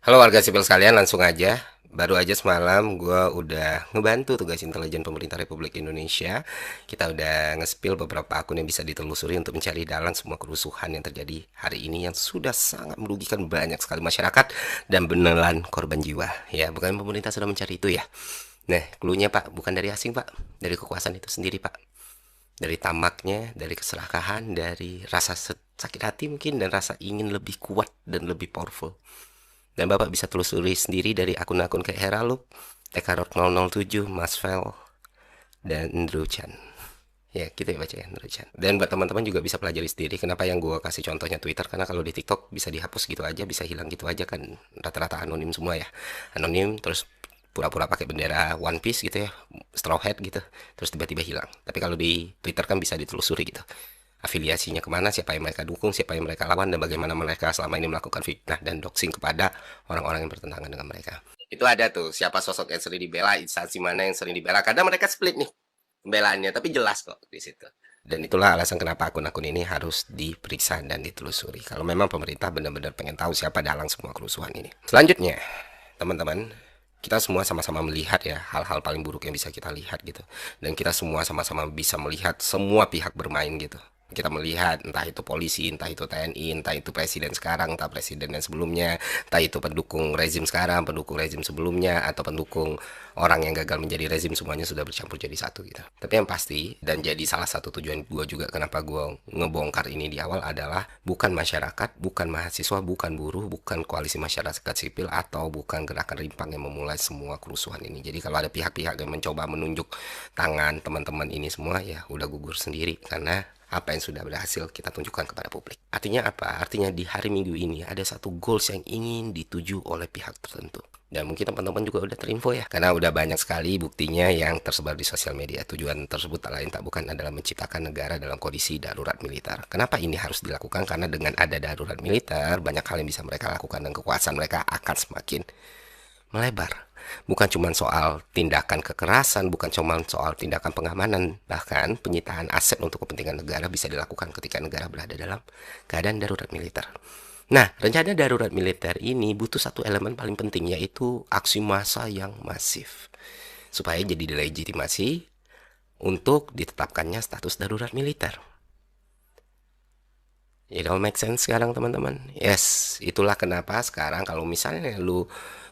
Halo warga sipil sekalian, langsung aja. Baru aja semalam gue udah ngebantu tugas intelijen pemerintah Republik Indonesia. Kita udah nge-spill beberapa akun yang bisa ditelusuri untuk mencari dalam semua kerusuhan yang terjadi hari ini yang sudah sangat merugikan banyak sekali masyarakat dan beneran korban jiwa. Ya, bukan pemerintah sudah mencari itu ya. Nah, cluenya Pak, bukan dari asing Pak, dari kekuasaan itu sendiri Pak. Dari tamaknya, dari keserakahan, dari rasa sakit hati mungkin dan rasa ingin lebih kuat dan lebih powerful. Dan Bapak bisa telusuri sendiri dari akun-akun kayak Heraluk, Ekarot 007, Masvel, dan Andrew Chan. Ya, kita baca ya, Andrew Chan. Dan buat teman-teman juga bisa pelajari sendiri kenapa yang gue kasih contohnya Twitter, karena kalau di TikTok bisa dihapus gitu aja, bisa hilang gitu aja kan. Rata-rata anonim semua ya. Anonim, terus pura-pura pakai bendera One Piece gitu ya, Straw Hat gitu, terus tiba-tiba hilang. Tapi kalau di Twitter kan bisa ditelusuri gitu, afiliasinya kemana, siapa yang mereka dukung, siapa yang mereka lawan, dan bagaimana mereka selama ini melakukan fitnah dan doxing kepada orang-orang yang bertentangan dengan mereka. Itu ada tuh, siapa sosok yang sering dibela, instansi mana yang sering dibela. Kadang mereka split nih pembelaannya, tapi jelas kok di situ. Dan itulah alasan kenapa akun-akun ini harus diperiksa dan ditelusuri. Kalau memang pemerintah benar-benar pengen tahu siapa dalang semua kerusuhan ini. Selanjutnya, teman-teman, kita semua sama-sama melihat ya hal-hal paling buruk yang bisa kita lihat gitu. Dan kita semua sama-sama bisa melihat semua pihak bermain gitu. Kita melihat entah itu polisi, entah itu TNI, entah itu presiden sekarang, entah presiden yang sebelumnya, entah itu pendukung rezim sekarang, pendukung rezim sebelumnya, atau pendukung orang yang gagal menjadi rezim, semuanya sudah bercampur jadi satu gitu. Tapi yang pasti, dan jadi salah satu tujuan gue juga kenapa gue ngebongkar ini di awal adalah bukan masyarakat, bukan mahasiswa, bukan buruh, bukan koalisi masyarakat sipil, atau bukan gerakan rimpang yang memulai semua kerusuhan ini. Jadi kalau ada pihak-pihak yang mencoba menunjuk tangan teman-teman ini semua, ya udah gugur sendiri, karena apa yang sudah berhasil kita tunjukkan kepada publik. Artinya apa? Artinya di hari Minggu ini ada satu goals yang ingin dituju oleh pihak tertentu. Dan mungkin teman-teman juga udah terinfo ya, karena udah banyak sekali buktinya yang tersebar di sosial media. Tujuan tersebut tak lain tak bukan adalah menciptakan negara dalam kondisi darurat militer. Kenapa ini harus dilakukan? Karena dengan ada darurat militer, banyak hal yang bisa mereka lakukan dan kekuasaan mereka akan semakin melebar. Bukan cuma soal tindakan kekerasan, bukan cuma soal tindakan pengamanan, bahkan penyitaan aset untuk kepentingan negara bisa dilakukan ketika negara berada dalam keadaan darurat militer. Nah, rencana darurat militer ini butuh satu elemen paling penting, yaitu aksi massa yang masif. Supaya jadi delegitimasi untuk ditetapkannya status darurat militer. It all make sense sekarang teman-teman. Yes, itulah kenapa sekarang kalau misalnya lu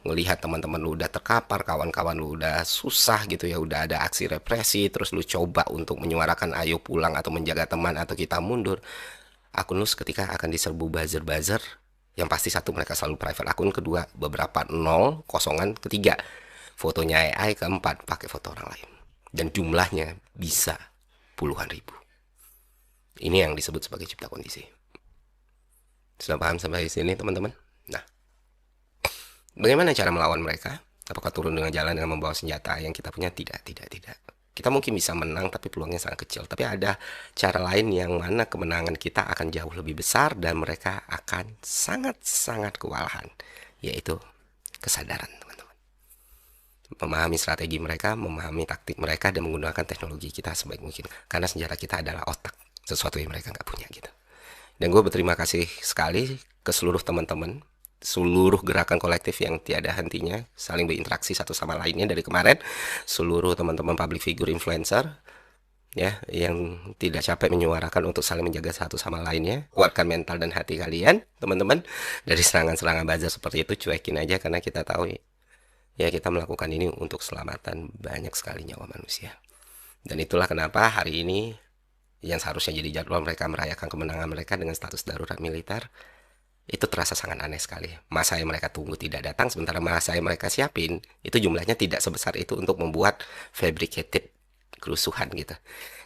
ngelihat teman-teman lu udah terkapar, kawan-kawan lu udah susah gitu ya, udah ada aksi represi, terus lu coba untuk menyuarakan ayo pulang atau menjaga teman atau kita mundur, akun lu seketika akan diserbu buzzer-buzzer. Yang pasti satu, mereka selalu private akun, kedua beberapa nol, kosongan, ketiga fotonya AI, keempat pakai foto orang lain. Dan jumlahnya bisa puluhan ribu. Ini yang disebut sebagai cipta kondisi. Sudah paham sampai sini teman-teman? Nah, bagaimana cara melawan mereka? Apakah turun dengan jalan dengan membawa senjata yang kita punya? Tidak, tidak, tidak. Kita mungkin bisa menang tapi peluangnya sangat kecil. Tapi ada cara lain yang mana kemenangan kita akan jauh lebih besar dan mereka akan sangat-sangat kewalahan. Yaitu kesadaran teman-teman. Memahami strategi mereka, memahami taktik mereka, dan menggunakan teknologi kita sebaik mungkin. Karena senjata kita adalah otak. Sesuatu yang mereka nggak punya gitu. Dan gue berterima kasih sekali ke seluruh teman-teman, seluruh gerakan kolektif yang tiada hentinya, saling berinteraksi satu sama lainnya dari kemarin, seluruh teman-teman public figure influencer, ya, yang tidak capek menyuarakan untuk saling menjaga satu sama lainnya. Kuatkan mental dan hati kalian, teman-teman. Dari serangan-serangan buzzer seperti itu, cuekin aja karena kita tahu ya kita melakukan ini untuk keselamatan banyak sekali nyawa manusia. Dan itulah kenapa hari ini yang seharusnya jadi jadwal mereka merayakan kemenangan mereka dengan status darurat militer, itu terasa sangat aneh sekali. Masa yang mereka tunggu tidak datang, sementara masa yang mereka siapin, itu jumlahnya tidak sebesar itu untuk membuat fabricated kerusuhan gitu.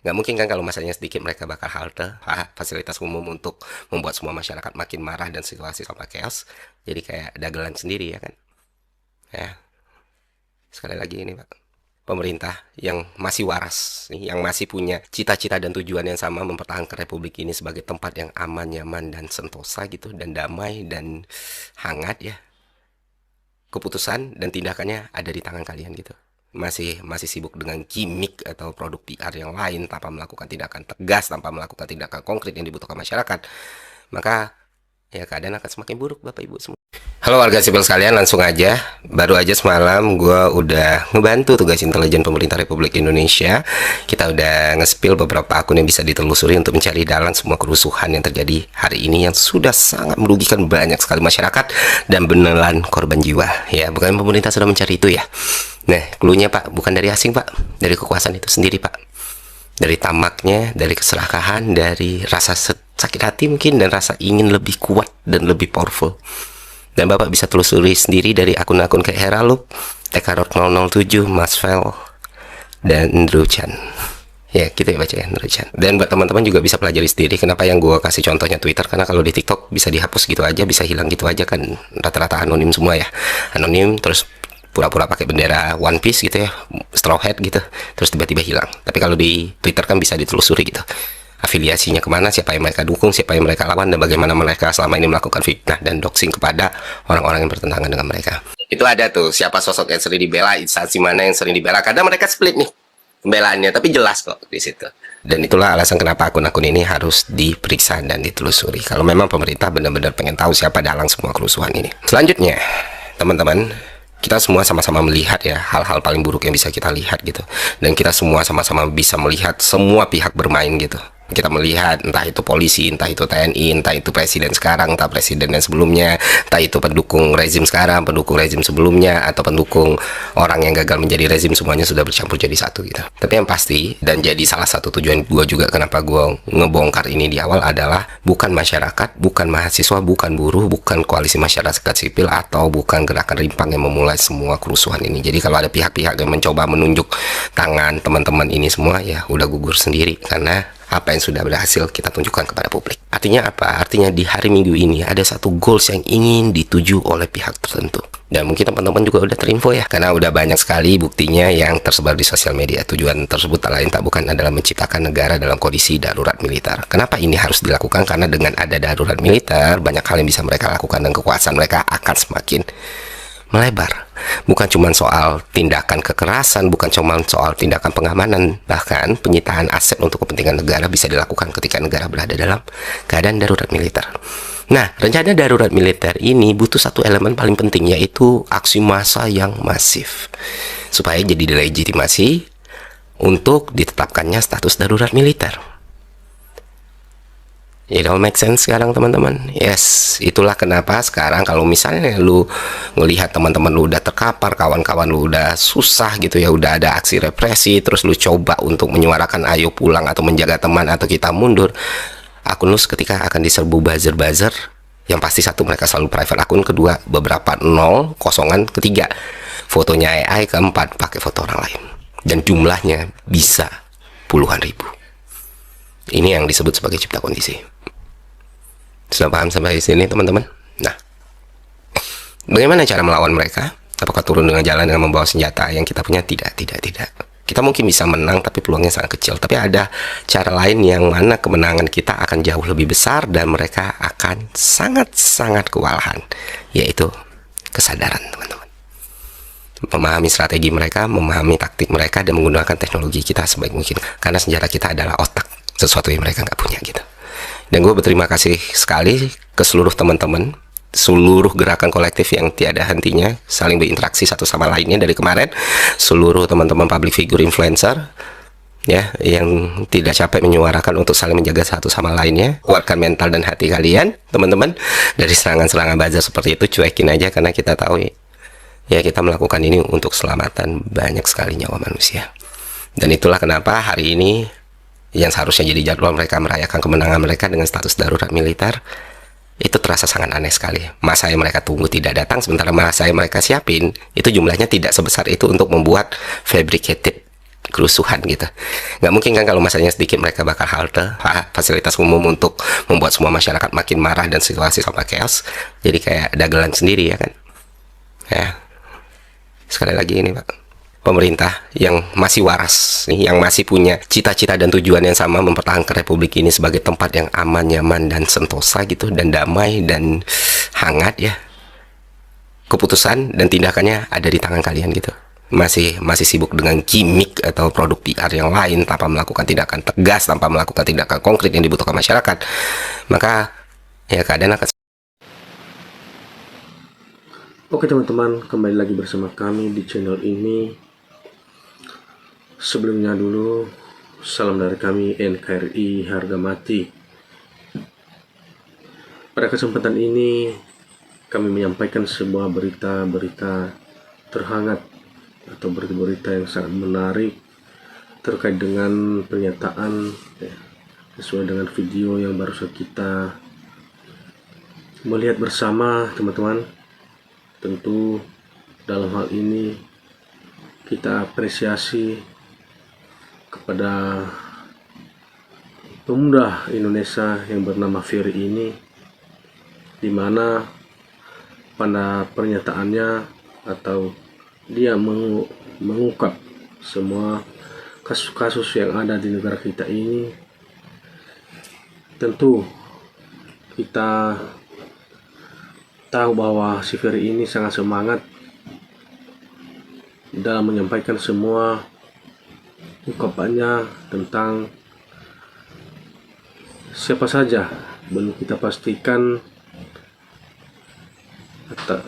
Nggak mungkin kan kalau masanya sedikit mereka bakal halte fasilitas umum untuk membuat semua masyarakat makin marah dan situasi sama chaos. Jadi kayak dagelan sendiri ya kan. Ya, sekali lagi ini Pak, pemerintah yang masih waras, yang masih punya cita-cita dan tujuan yang sama mempertahankan Republik ini sebagai tempat yang aman, nyaman, dan sentosa gitu, dan damai, dan hangat ya. Keputusan dan tindakannya ada di tangan kalian gitu. Masih sibuk dengan gimmick atau produk PR yang lain tanpa melakukan tindakan tegas, tanpa melakukan tindakan konkret yang dibutuhkan masyarakat. Maka ya keadaan akan semakin buruk Bapak Ibu semua. Halo warga sipil sekalian, langsung aja. Baru aja semalam gue udah ngebantu tugas intelijen pemerintah Republik Indonesia. Kita udah nge-spill beberapa akun yang bisa ditelusuri untuk mencari dalang semua kerusuhan yang terjadi hari ini yang sudah sangat merugikan banyak sekali masyarakat dan beneran korban jiwa. Ya, bukan pemerintah sudah mencari itu ya. Nah, cluenya Pak, bukan dari asing Pak, dari kekuasaan itu sendiri Pak. Dari tamaknya, dari keserakahan, dari rasa sakit hati mungkin, dan rasa ingin lebih kuat dan lebih powerful. Dan Bapak bisa telusuri sendiri dari akun-akun kayak Heralup, Tekarot 007, Masvel, dan Andrew Chan. Ya, gitu ya baca ya, Andrew Chan. Dan buat teman-teman juga bisa pelajari sendiri kenapa yang gue kasih contohnya Twitter, karena kalau di TikTok bisa dihapus gitu aja, bisa hilang gitu aja kan, rata-rata anonim semua ya. Anonim, terus pura-pura pakai bendera One Piece gitu ya, Straw Hat gitu, terus tiba-tiba hilang. Tapi kalau di Twitter kan bisa ditelusuri gitu, afiliasinya kemana, siapa yang mereka dukung, siapa yang mereka lawan, dan bagaimana mereka selama ini melakukan fitnah dan doxing kepada orang-orang yang bertentangan dengan mereka. Itu ada tuh, siapa sosok yang sering dibela, instansi mana yang sering dibela. Kadang mereka split nih pembelaannya, tapi jelas kok di situ. Dan itulah alasan kenapa akun-akun ini harus diperiksa dan ditelusuri. Kalau memang pemerintah benar-benar pengen tahu siapa dalang semua kerusuhan ini. Selanjutnya, teman-teman, kita semua sama-sama melihat ya hal-hal paling buruk yang bisa kita lihat gitu, dan kita semua sama-sama bisa melihat semua pihak bermain gitu. Kita melihat entah itu polisi, entah itu TNI, entah itu presiden sekarang, entah presiden yang sebelumnya, entah itu pendukung rezim sekarang, pendukung rezim sebelumnya, atau pendukung orang yang gagal menjadi rezim, semuanya sudah bercampur jadi satu gitu. Tapi yang pasti, dan jadi salah satu tujuan gue juga kenapa gue ngebongkar ini di awal adalah bukan masyarakat, bukan mahasiswa, bukan buruh, bukan koalisi masyarakat sipil, atau bukan gerakan rimpang yang memulai semua kerusuhan ini. Jadi kalau ada pihak-pihak yang mencoba menunjuk tangan teman-teman ini semua, ya udah gugur sendiri, karena apa yang sudah berhasil kita tunjukkan kepada publik. Artinya apa? Artinya di hari Minggu ini ada satu goals yang ingin dituju oleh pihak tertentu. Dan mungkin teman-teman juga udah terinfo ya, karena udah banyak sekali buktinya yang tersebar di sosial media. Tujuan tersebut tak lain tak bukan adalah menciptakan negara dalam kondisi darurat militer. Kenapa ini harus dilakukan? Karena dengan ada darurat militer, banyak hal yang bisa mereka lakukan dan kekuasaan mereka akan semakin melebar. Bukan cuma soal tindakan kekerasan, bukan cuma soal tindakan pengamanan, bahkan penyitaan aset untuk kepentingan negara bisa dilakukan ketika negara berada dalam keadaan darurat militer. Nah, rencana darurat militer ini butuh satu elemen paling penting, yaitu aksi massa yang masif, supaya jadi delegitimasi untuk ditetapkannya status darurat militer. It all make sense sekarang teman-teman. Yes, itulah kenapa sekarang kalau misalnya lu ngelihat teman-teman lu udah terkapar, kawan-kawan lu udah susah gitu ya, udah ada aksi represi, terus lu coba untuk menyuarakan ayo pulang atau menjaga teman atau kita mundur, akun lu seketika akan diserbu buzzer-buzzer. Yang pasti satu, mereka selalu private akun, kedua beberapa nol, kosongan, ketiga fotonya AI, keempat pakai foto orang lain. Dan jumlahnya bisa puluhan ribu. Ini yang disebut sebagai cipta kondisi. Sudah paham sampai sini teman-teman? Nah, bagaimana cara melawan mereka? Apakah turun dengan jalan dengan membawa senjata yang kita punya? Tidak. Kita mungkin bisa menang, tapi peluangnya sangat kecil. Tapi ada cara lain yang mana kemenangan kita akan jauh lebih besar dan mereka akan sangat-sangat kewalahan, yaitu kesadaran teman-teman. Memahami strategi mereka, memahami taktik mereka, dan menggunakan teknologi kita sebaik mungkin. Karena senjata kita adalah otak, sesuatu yang mereka nggak punya gitu. Dan gue berterima kasih sekali ke seluruh teman-teman, seluruh gerakan kolektif yang tiada hentinya saling berinteraksi satu sama lainnya dari kemarin, seluruh teman-teman public figure influencer ya yang tidak capek menyuarakan untuk saling menjaga satu sama lainnya. Kuatkan mental dan hati kalian teman-teman, dari serangan-serangan buzzer seperti itu cuekin aja, karena kita tahu ya kita melakukan ini untuk keselamatan banyak sekali nyawa manusia. Dan itulah kenapa hari ini yang seharusnya jadi jadwal mereka merayakan kemenangan mereka dengan status darurat militer, itu terasa sangat aneh sekali. Masa yang mereka tunggu tidak datang, sementara masa yang mereka siapin itu jumlahnya tidak sebesar itu untuk membuat fabricated kerusuhan gitu. Nggak mungkin kan kalau masanya sedikit mereka bakal halte fasilitas umum untuk membuat semua masyarakat makin marah dan situasi sama chaos. Jadi kayak dagelan sendiri ya kan. Ya, sekali lagi ini Pak, pemerintah yang masih waras, yang masih punya cita-cita dan tujuan yang sama, mempertahankan republik ini sebagai tempat yang aman, nyaman, dan sentosa gitu, dan damai, dan hangat ya. Keputusan dan tindakannya ada di tangan kalian gitu. Masih sibuk dengan gimmick atau produk PR yang lain, tanpa melakukan tindakan tegas, tanpa melakukan tindakan konkret yang dibutuhkan masyarakat, maka ya keadaan akan Oke teman-teman, kembali lagi bersama kami di channel ini. Sebelumnya dulu, salam dari kami NKRI Harga Mati. Pada kesempatan ini, kami menyampaikan sebuah berita-berita terhangat atau berita-berita yang sangat menarik terkait dengan pernyataan sesuai dengan video yang baru saja kita melihat bersama teman-teman. Tentu dalam hal ini kita apresiasi kepada pemuda Indonesia yang bernama Ferry ini, di mana pada pernyataannya atau dia mengungkap semua kasus-kasus yang ada di negara kita ini. Tentu kita tahu bahwa si Ferry ini sangat semangat dalam menyampaikan semua ungkapannya tentang siapa saja, belum kita pastikan atau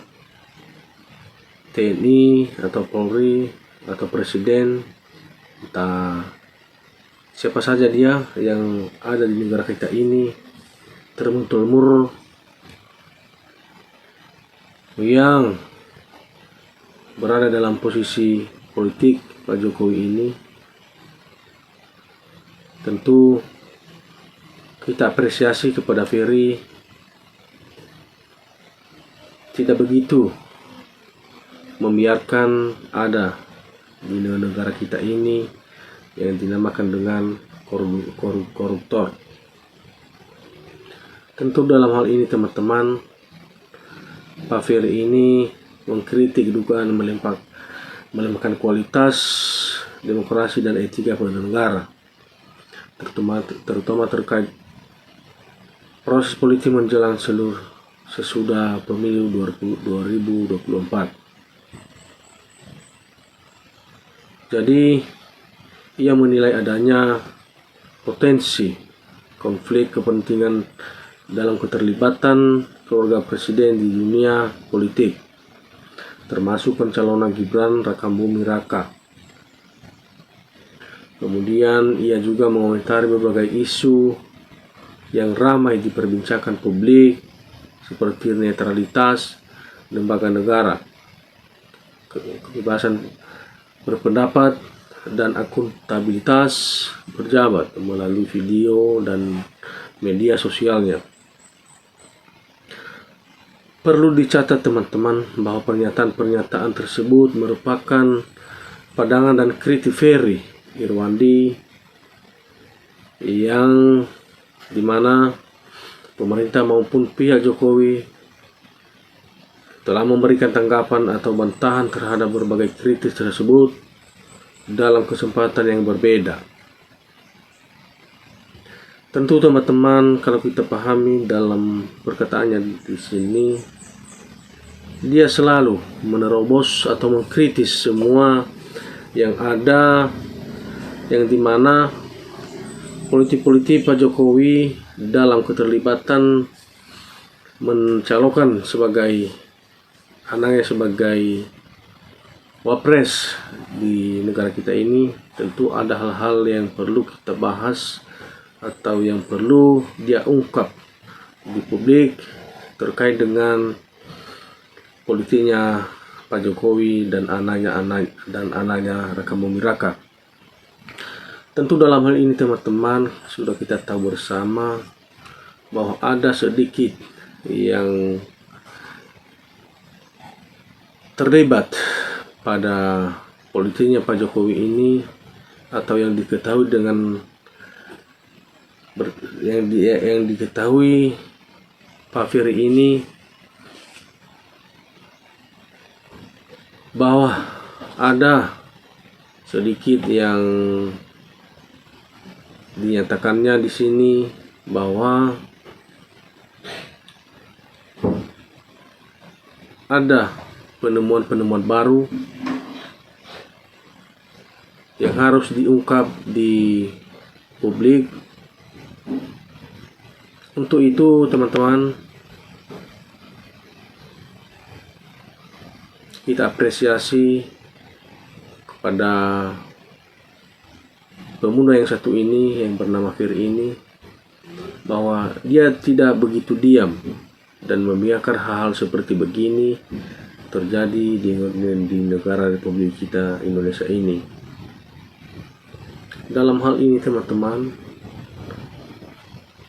TNI atau Polri atau Presiden, entah siapa saja dia yang ada di negara kita ini, termur yang berada dalam posisi politik Pak Jokowi ini. Tentu kita apresiasi kepada Ferry, tidak begitu membiarkan ada di negara kita ini yang dinamakan dengan koruptor. Tentu dalam hal ini teman-teman, Pak Ferry ini mengkritik dugaan melemahkan kualitas demokrasi dan etika bernegara, terutama terkait proses politik menjelang sesudah pemilu 2024. Jadi ia menilai adanya potensi konflik kepentingan dalam keterlibatan keluarga presiden di dunia politik, termasuk pencalonan Gibran Rakabuming Raka. Kemudian ia juga mengomentari berbagai isu yang ramai diperbincangkan publik seperti netralitas lembaga negara, kebebasan berpendapat, dan akuntabilitas pejabat melalui video dan media sosialnya. Perlu dicatat teman-teman bahwa pernyataan-pernyataan tersebut merupakan pandangan dan kritik Ferry Irwandi yang dimana pemerintah maupun pihak Jokowi telah memberikan tanggapan atau bantahan terhadap berbagai kritik tersebut dalam kesempatan yang berbeda. Tentu teman-teman, kalau kita pahami dalam perkataannya di sini, dia selalu menerobos atau mengkritis semua yang ada, yang dimana politik-politik Pak Jokowi dalam keterlibatan mencalonkan sebagai anaknya sebagai wapres di negara kita ini. Tentu ada hal-hal yang perlu kita bahas atau yang perlu dia ungkap di publik terkait dengan politiknya Pak Jokowi dan anaknya Rakabuming Raka. Tentu dalam hal ini teman-teman sudah kita tahu bersama bahwa ada sedikit yang terlibat pada politiknya Pak Jokowi ini, atau yang diketahui dengan yang diketahui Pak Ferry ini bahwa ada sedikit yang dinyatakannya di sini bahwa ada penemuan-penemuan baru yang harus diungkap di publik. Untuk itu teman-teman, kita apresiasi kepada pemuda yang satu ini yang bernama Ferry ini, bahwa dia tidak begitu diam dan membiarkan hal-hal seperti begini terjadi di negara Republik kita Indonesia ini. Dalam hal ini teman-teman,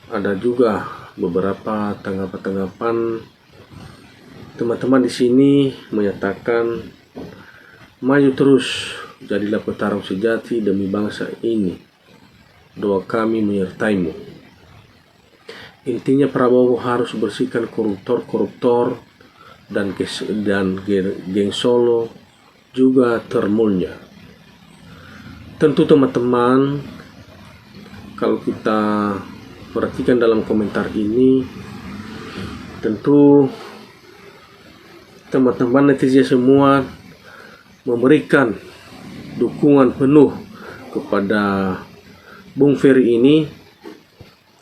ada juga beberapa tanggapan-tanggapan teman-teman di sini menyatakan, maju terus, jadilah petarung sejati demi bangsa ini. Doa kami menyertaimu. Intinya Prabowo harus bersihkan koruptor-koruptor dan geng Solo juga termulnya. Tentu teman-teman, kalau kita perhatikan dalam komentar ini, tentu teman-teman netizen semua memberikan dukungan penuh kepada Bung Ferry ini.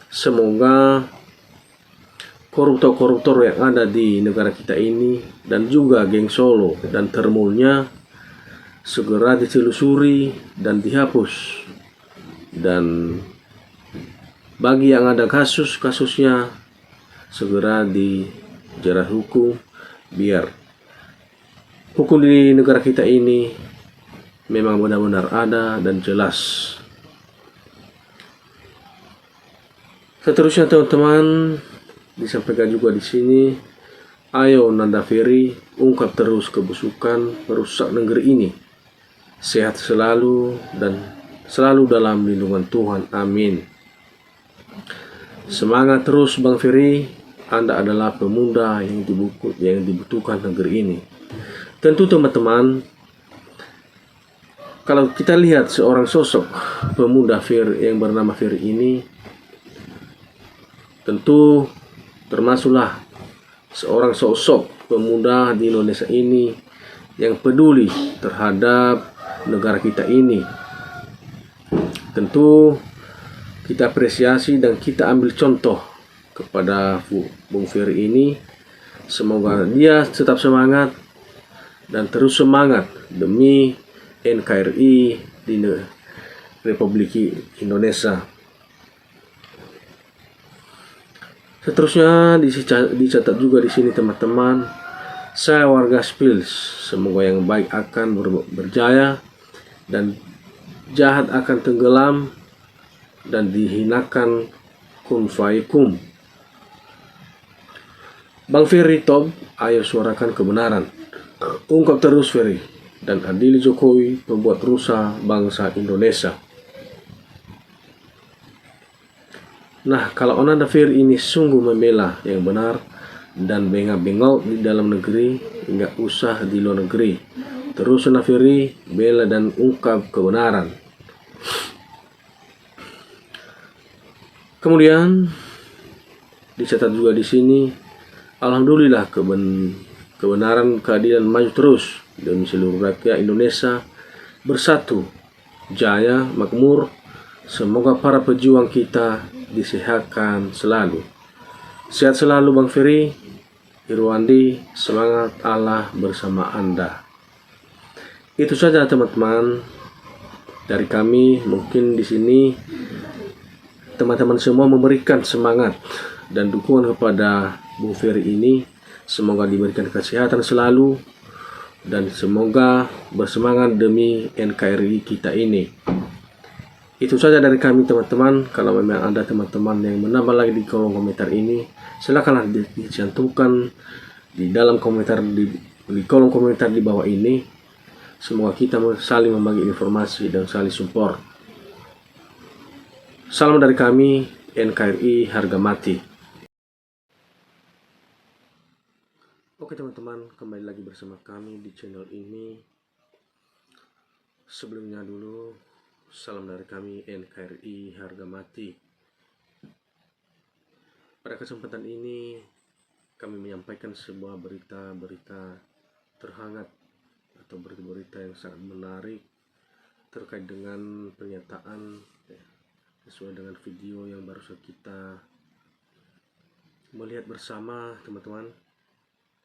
Semoga koruptor-koruptor yang ada di negara kita ini dan juga geng Solo dan termulnya segera ditelusuri dan dihapus, dan bagi yang ada kasusnya segera dijerat hukum, biar hukum di negara kita ini memang benar-benar ada dan jelas. Seterusnya teman-teman, disampaikan juga di sini, ayo Nanda Ferry, ungkap terus kebusukan perusak negeri ini. Sehat selalu dan selalu dalam lindungan Tuhan. Amin. Semangat terus Bang Ferry, Anda adalah pemuda yang dibutuhkan negeri ini. Tentu teman-teman, kalau kita lihat seorang sosok pemuda Ferry yang bernama Ferry ini, tentu termasuklah seorang sosok pemuda di Indonesia ini yang peduli terhadap negara kita ini. Tentu kita apresiasi dan kita ambil contoh kepada Bung Ferry ini. Semoga dia tetap semangat dan terus semangat demi NKRI di Republik Indonesia. Seterusnya dicatat juga di sini teman-teman, saya warga Spils, semoga yang baik akan berjaya dan jahat akan tenggelam dan dihinakan kun fayakun. Bang Ferry top, ayo suarakan kebenaran. Ungkap terus Ferry dan adili Jokowi, pembuat rusak bangsa Indonesia. Nah, kalau Nanda Ferry ini sungguh membela yang benar dan bengak-bengok di dalam negeri, nggak usah di luar negeri. Terus Nanda Ferry bela dan ungkap kebenaran. Kemudian dicatat juga di sini, alhamdulillah kebenaran keadilan maju terus demi seluruh rakyat Indonesia bersatu, jaya, makmur. Semoga para pejuang kita disehatkan selalu. Sehat selalu Bang Ferry, Irwandi, semangat, Allah bersama Anda. Itu saja teman-teman dari kami. Mungkin di sini teman-teman semua memberikan semangat dan dukungan kepada Bung Ferry ini. Semoga diberikan kesehatan selalu dan semoga bersemangat demi NKRI kita ini. Itu saja dari kami teman-teman. Kalau memang ada teman-teman yang menambah lagi di kolom komentar ini, silakanlah dicantumkan di dalam komentar di kolom komentar di bawah ini. Semoga kita saling membagi informasi dan saling support. Salam dari kami, NKRI harga mati. Oke teman-teman, kembali lagi bersama kami di channel ini. Sebelumnya dulu, salam dari kami NKRI harga mati. Pada kesempatan ini kami menyampaikan sebuah berita-berita terhangat atau berita-berita yang sangat menarik terkait dengan pernyataan sesuai dengan video yang baru saja kita melihat bersama teman-teman.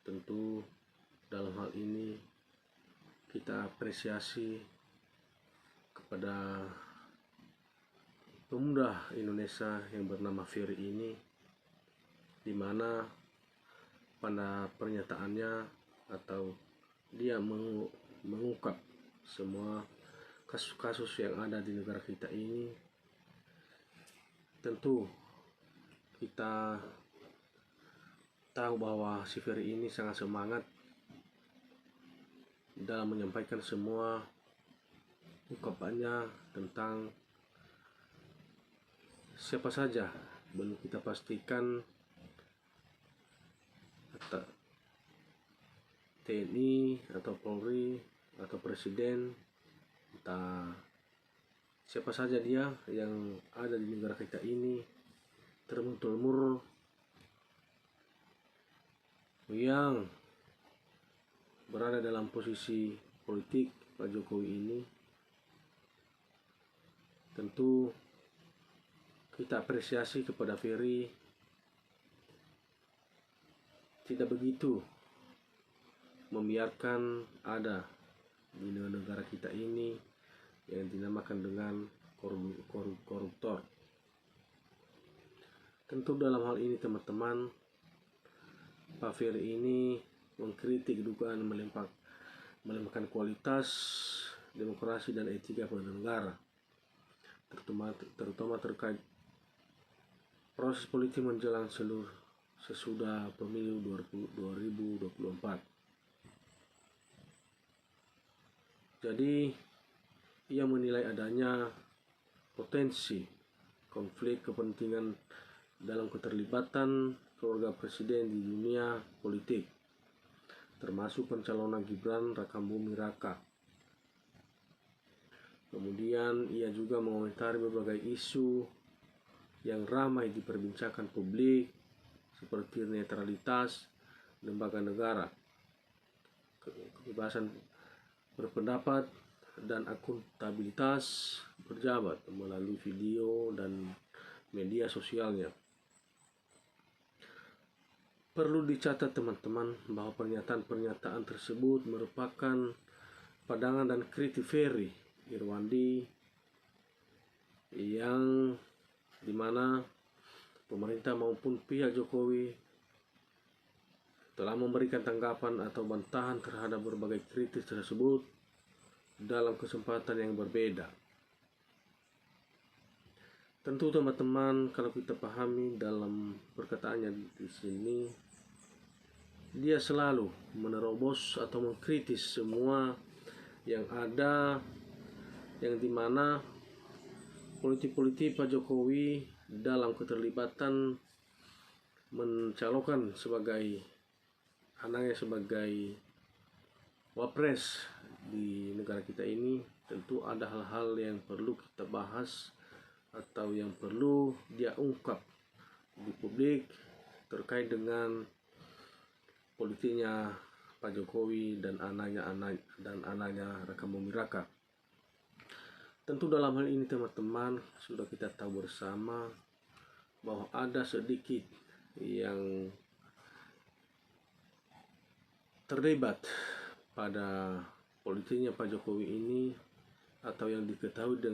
Tentu dalam hal ini kita apresiasi kepada pemuda Indonesia yang bernama Ferry ini, di mana pada pernyataannya atau dia mengungkap semua kasus-kasus yang ada di negara kita ini. Tentu kita tahu bahwa si Ferry ini sangat semangat dalam menyampaikan semua ungkapannya tentang siapa saja. Belum kita pastikan atau TNI atau Polri atau Presiden, entah siapa saja dia yang ada di negara kita ini, termur yang berada dalam posisi politik Pak Jokowi ini. Tentu kita apresiasi kepada Ferry, tidak begitu membiarkan ada di negara kita ini yang dinamakan dengan koruptor. Tentu dalam hal ini teman-teman, Pak Ferry ini mengkritik dugaan melemahkan kualitas demokrasi dan etika bernegara, terutama terkait proses politik menjelang sesudah pemilu 2024. Jadi ia menilai adanya potensi konflik kepentingan dalam keterlibatan keluarga presiden di dunia politik, termasuk pencalonan Gibran Rakabuming Raka. Kemudian ia juga mengomentari berbagai isu yang ramai diperbincangkan publik seperti netralitas lembaga negara, kebebasan berpendapat, dan akuntabilitas pejabat melalui video dan media sosialnya. Perlu dicatat teman-teman bahwa pernyataan-pernyataan tersebut merupakan pandangan dan kritik Ferry Irwandi yang dimana pemerintah maupun pihak Jokowi telah memberikan tanggapan atau bantahan terhadap berbagai kritik tersebut dalam kesempatan yang berbeda. Tentu teman-teman, kalau kita pahami dalam perkataannya di sini, dia selalu menerobos atau mengkritis semua yang ada, yang dimana politik-politik Pak Jokowi dalam keterlibatan mencalonkan anaknya sebagai wapres di negara kita ini. Tentu ada hal-hal yang perlu kita bahas atau yang perlu dia ungkap di publik terkait dengan politiknya Pak Jokowi dan anaknya Rakabuming Raka. Tentu dalam hal ini teman-teman sudah kita tahu bersama bahwa ada sedikit yang terlibat pada politiknya Pak Jokowi ini, atau yang diketahui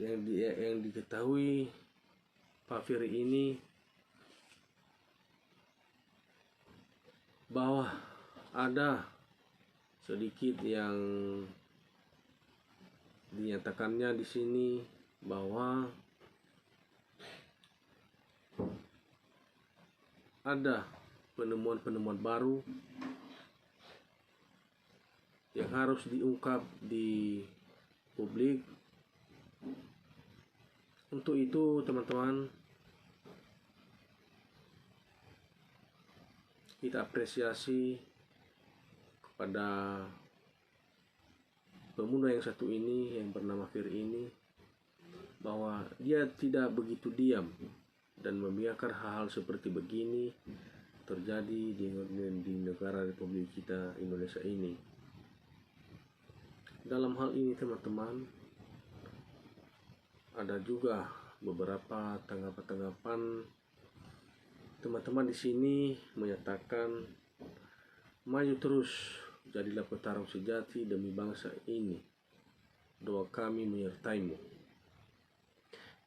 yang diketahui Pak Ferry ini bahwa ada sedikit yang dinyatakannya di sini bahwa ada penemuan-penemuan baru yang harus diungkap di publik. Untuk itu teman-teman, kita apresiasi kepada pemuda yang satu ini yang bernama Ferry ini, bahwa dia tidak begitu diam dan membiarkan hal-hal seperti begini terjadi di negara Republik kita Indonesia ini. Dalam hal ini teman-teman, ada juga beberapa tanggapan teman-teman di sini menyatakan maju terus jadilah petarung sejati demi bangsa ini. Doa kami menyertaimu.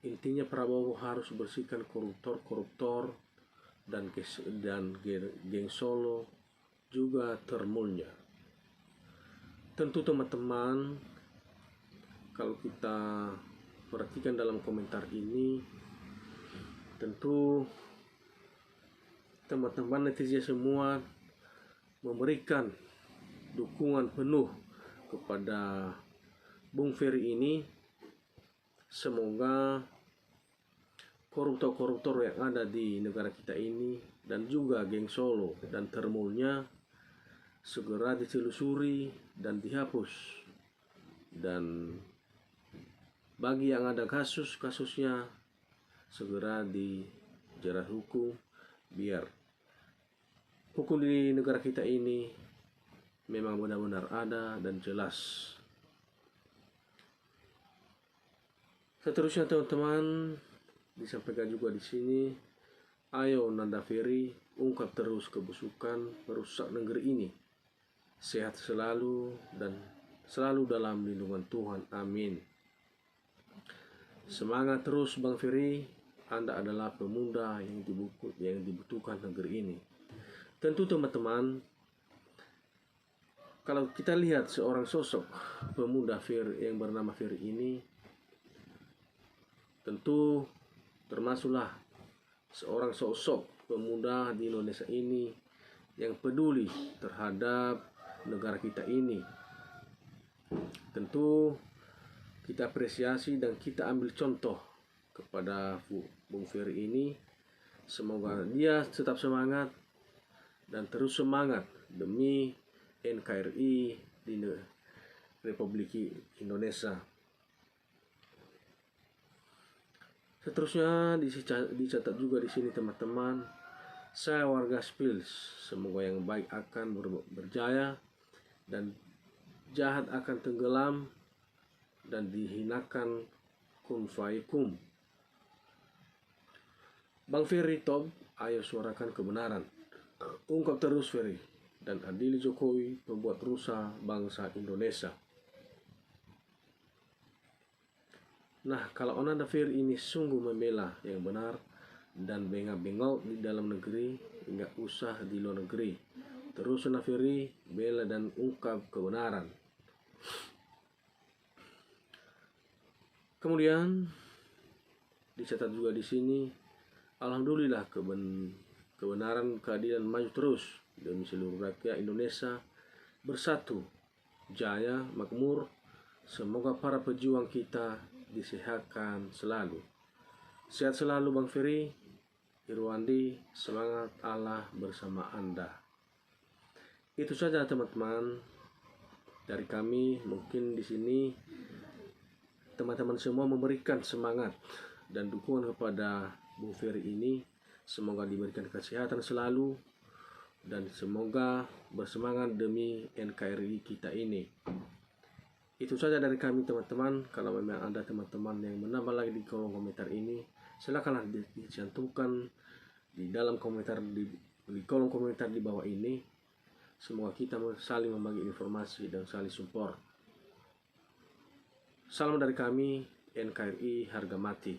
Intinya Prabowo harus bersihkan koruptor-koruptor dan geng Solo, juga termulnya. Tentu teman-teman, kalau kita perhatikan dalam komentar ini, tentu teman-teman netizen semua memberikan dukungan penuh kepada Bung Ferry ini. Semoga koruptor-koruptor yang ada di negara kita ini dan juga geng Solo dan termulnya segera ditelusuri dan dihapus, dan bagi yang ada kasusnya segera dijerat hukum, biar hukum di negara kita ini memang benar-benar ada dan jelas. Seterusnya teman-teman, disampaikan juga di sini, ayo Nanda Ferry ungkap terus kebusukan perusak negeri ini. Sehat selalu dan selalu dalam lindungan Tuhan. Amin. Semangat terus Bang Ferry, Anda adalah pemuda yang dibutuhkan negeri ini. Tentu teman-teman, kalau kita lihat seorang sosok pemuda Ferry yang bernama Ferry ini, tentu termasuklah seorang sosok pemuda di Indonesia ini yang peduli terhadap negara kita ini. Tentu kita apresiasi dan kita ambil contoh kepada Bung Ferry ini. Semoga dia tetap semangat dan terus semangat demi NKRI di Republik Indonesia. Seterusnya dicatat juga di sini teman-teman, saya warga Spils, semoga yang baik akan berjaya dan jahat akan tenggelam dan dihinakan kun fayakun. Bang Ferry top, ayo suarakan kebenaran. Ungkap terus Ferry dan adili Jokowi, pembuat rusak bangsa Indonesia. Nah, kalau Nanda Ferry ini sungguh membela yang benar dan bengak-bengok di dalam negeri, nggak usah di luar negeri. Terus Nanda Ferry bela dan ungkap kebenaran. Kemudian dicatat juga di sini, alhamdulillah kebenaran keadilan maju terus demi seluruh rakyat Indonesia bersatu, jaya, makmur. Semoga para pejuang kita disehatkan selalu. Sehat selalu Bang Ferry, Irwandi, semangat, Allah bersama Anda. Itu saja teman-teman dari kami. Mungkin di sini teman-teman semua memberikan semangat dan dukungan kepada Bung Ferry ini. Semoga diberikan kesehatan selalu dan semoga bersemangat demi NKRI kita ini. Itu saja dari kami teman-teman. Kalau memang ada teman-teman yang menambah lagi di kolom komentar ini, silakanlah dicantumkan di dalam komentar di kolom komentar di bawah ini. Semoga kita saling membagi informasi dan saling support. Salam dari kami, NKRI harga mati.